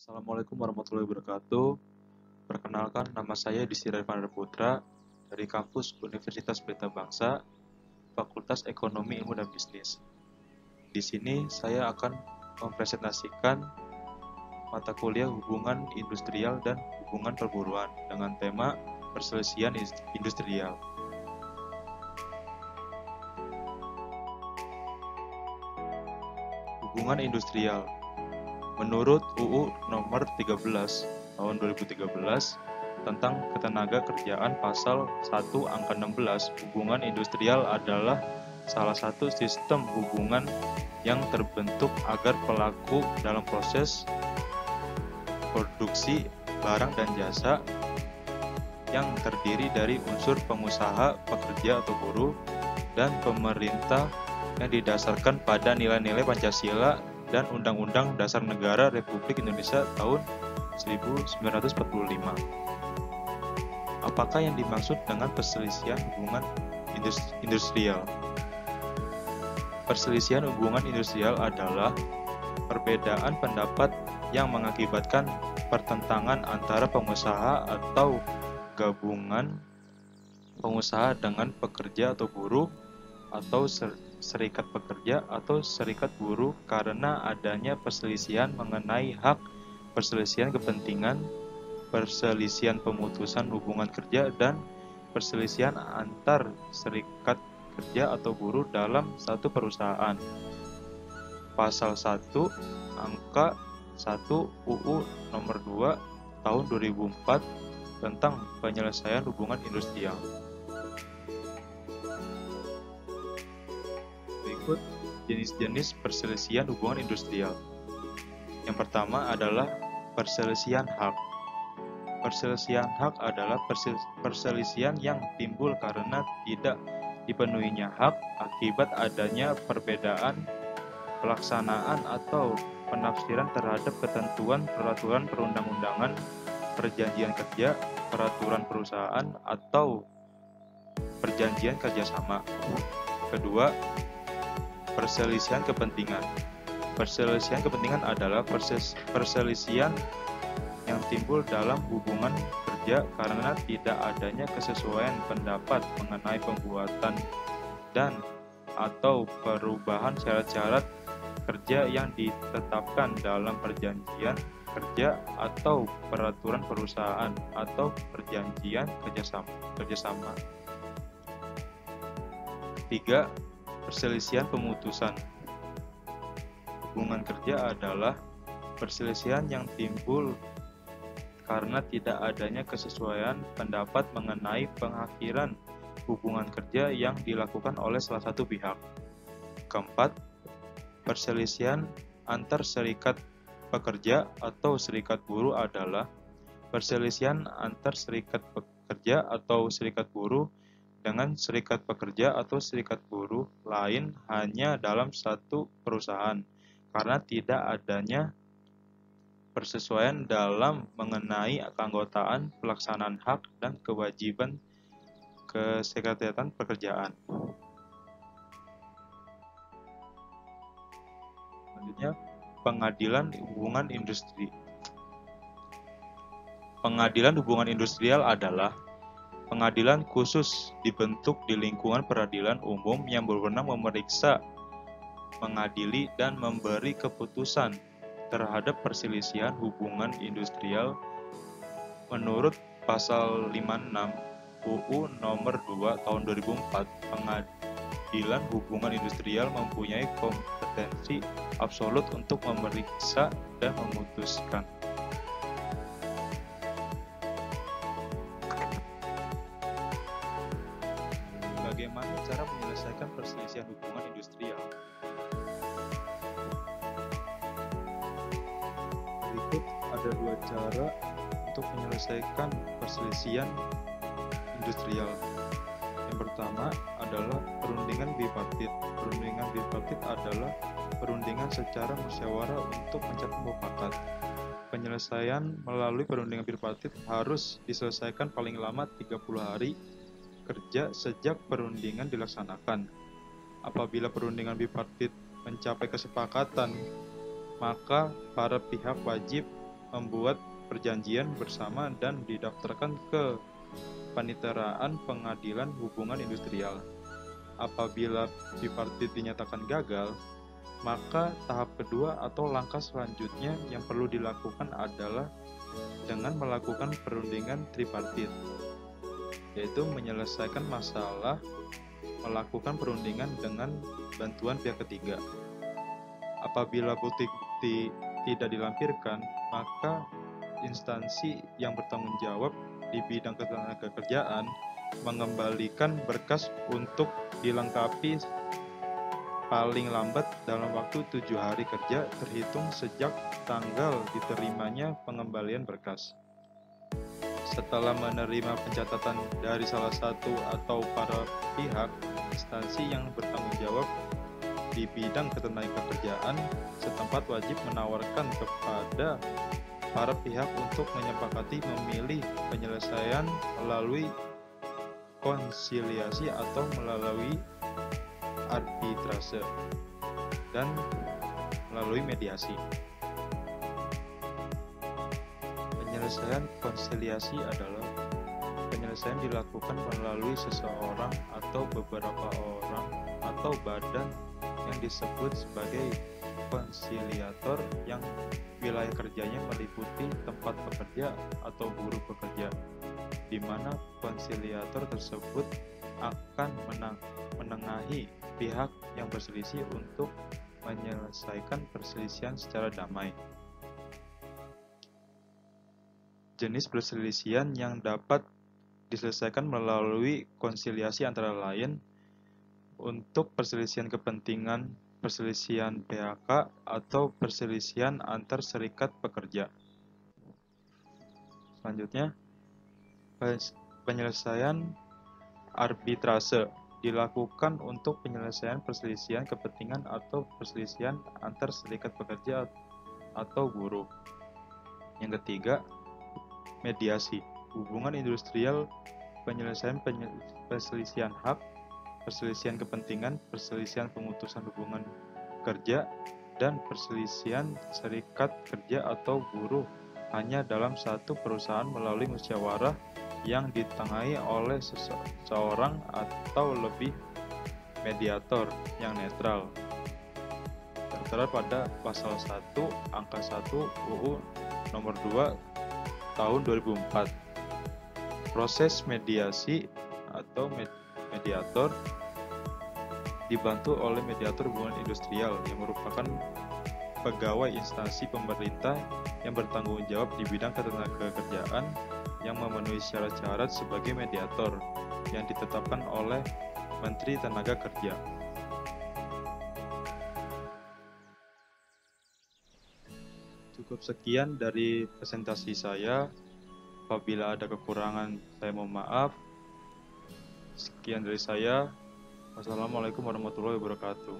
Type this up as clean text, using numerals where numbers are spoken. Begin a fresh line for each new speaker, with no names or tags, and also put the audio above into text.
Assalamualaikum warahmatullahi wabarakatuh. Perkenalkan, nama saya Disi Revandra Putra dari kampus Universitas Pelita Bangsa, Fakultas Ekonomi Ilmu dan Bisnis. Di sini saya akan mempresentasikan mata kuliah Hubungan Industrial dan Hubungan Perburuan dengan tema Perselisihan Industrial. Hubungan Industrial. Menurut UU Nomor 13 Tahun 2013 tentang Ketenagakerjaan Pasal 1 Angka 16, hubungan industrial adalah salah satu sistem hubungan yang terbentuk agar pelaku dalam proses produksi barang dan jasa yang terdiri dari unsur pengusaha, pekerja atau buruh, dan pemerintah yang didasarkan pada nilai-nilai Pancasila dan Undang-Undang Dasar Negara Republik Indonesia tahun 1945. Apakah yang dimaksud dengan perselisihan hubungan industrial? Perselisihan hubungan industrial adalah perbedaan pendapat yang mengakibatkan pertentangan antara pengusaha atau gabungan pengusaha dengan pekerja atau buruh atau serikat pekerja atau serikat buruh karena adanya perselisihan mengenai hak, perselisihan kepentingan, perselisihan pemutusan hubungan kerja, dan perselisihan antar serikat kerja atau buruh dalam satu perusahaan. Pasal 1 Angka 1 UU Nomor 2 Tahun 2004 tentang penyelesaian hubungan industrial. Berikut jenis-jenis perselisihan hubungan industrial. Yang pertama adalah perselisihan hak. Perselisihan hak adalah perselisihan yang timbul karena tidak dipenuhinya hak akibat adanya perbedaan pelaksanaan atau penafsiran terhadap ketentuan peraturan perundang-undangan, perjanjian kerja, peraturan perusahaan, atau perjanjian kerjasama. Kedua, perselisihan kepentingan. Perselisihan kepentingan adalah perselisihan yang timbul dalam hubungan kerja karena tidak adanya kesesuaian pendapat mengenai pembuatan dan atau perubahan syarat-syarat kerja yang ditetapkan dalam perjanjian kerja atau peraturan perusahaan atau perjanjian kerjasama. Ketiga, perselisihan pemutusan. Hubungan kerja adalah perselisihan yang timbul karena tidak adanya kesesuaian pendapat mengenai pengakhiran hubungan kerja yang dilakukan oleh salah satu pihak. Keempat, perselisihan antar serikat pekerja atau serikat buruh adalah perselisihan antar serikat pekerja atau serikat buruh dengan serikat pekerja atau serikat buruh lain hanya dalam satu perusahaan karena tidak adanya persesuaian dalam mengenai keanggotaan, pelaksanaan hak, dan kewajiban kesekretariatan pekerjaan. Selanjutnya, pengadilan hubungan industri. Pengadilan hubungan industrial adalah pengadilan khusus dibentuk di lingkungan peradilan umum yang berwenang memeriksa, mengadili, dan memberi keputusan terhadap perselisihan hubungan industrial menurut Pasal 56 UU Nomor 2 Tahun 2004. Pengadilan hubungan industrial mempunyai kompetensi absolut untuk memeriksa dan memutuskan. Bagaimana cara menyelesaikan perselisihan hubungan industrial? Berikut ada dua cara untuk menyelesaikan perselisihan industrial. Yang pertama adalah perundingan bipartit. Perundingan bipartit adalah perundingan secara musyawarah untuk mencapai mufakat. Penyelesaian melalui perundingan bipartit harus diselesaikan paling lama 30 hari kerja sejak perundingan dilaksanakan. Apabila perundingan bipartit mencapai kesepakatan, maka para pihak wajib membuat perjanjian bersama dan didaftarkan ke Paniteraan Pengadilan Hubungan Industrial. Apabila tripartit dinyatakan gagal, maka tahap kedua atau langkah selanjutnya yang perlu dilakukan adalah dengan melakukan perundingan tripartit, yaitu menyelesaikan masalah melakukan perundingan dengan bantuan pihak ketiga. Apabila bukti tidak dilampirkan, maka instansi yang bertanggung jawab di bidang ketenagakerjaan mengembalikan berkas untuk dilengkapi paling lambat dalam waktu 7 hari kerja terhitung sejak tanggal diterimanya pengembalian berkas. Setelah menerima pencatatan dari salah satu atau para pihak, instansi yang bertanggung jawab di bidang ketenagakerjaan setempat wajib menawarkan kepada para pihak untuk menyepakati memilih penyelesaian melalui konsiliasi atau melalui arbitrase dan melalui mediasi. Penyelesaian konsiliasi adalah penyelesaian dilakukan melalui seseorang atau beberapa orang atau badan yang disebut sebagai konsiliator yang wilayah kerjanya meliputi tempat pekerja atau buruh pekerja, di mana konsiliator tersebut akan menengahi pihak yang berselisih untuk menyelesaikan perselisihan secara damai. Jenis perselisihan yang dapat diselesaikan melalui konsiliasi antara lain untuk perselisihan kepentingan, perselisihan PHK, atau perselisihan antar serikat pekerja. Selanjutnya, penyelesaian arbitrase dilakukan untuk penyelesaian perselisihan kepentingan atau perselisihan antar serikat pekerja atau buruh. Yang ketiga, mediasi, hubungan industrial, penyelesaian perselisihan hak, perselisihan kepentingan, perselisihan pemutusan hubungan kerja, dan perselisihan serikat kerja atau buruh hanya dalam satu perusahaan melalui musyawarah yang ditengahi oleh seseorang atau lebih mediator yang netral. Tertera pada pasal 1 angka 1 UU nomor 2 tahun 2004. Proses mediasi atau mediator dibantu oleh mediator hubungan industrial yang merupakan pegawai instansi pemerintah yang bertanggung jawab di bidang ketenagakerjaan yang memenuhi syarat-syarat sebagai mediator yang ditetapkan oleh Menteri Tenaga Kerja. Cukup sekian dari presentasi saya. Apabila ada kekurangan, saya mohon maaf. Sekian dari saya. Wassalamualaikum warahmatullahi wabarakatuh.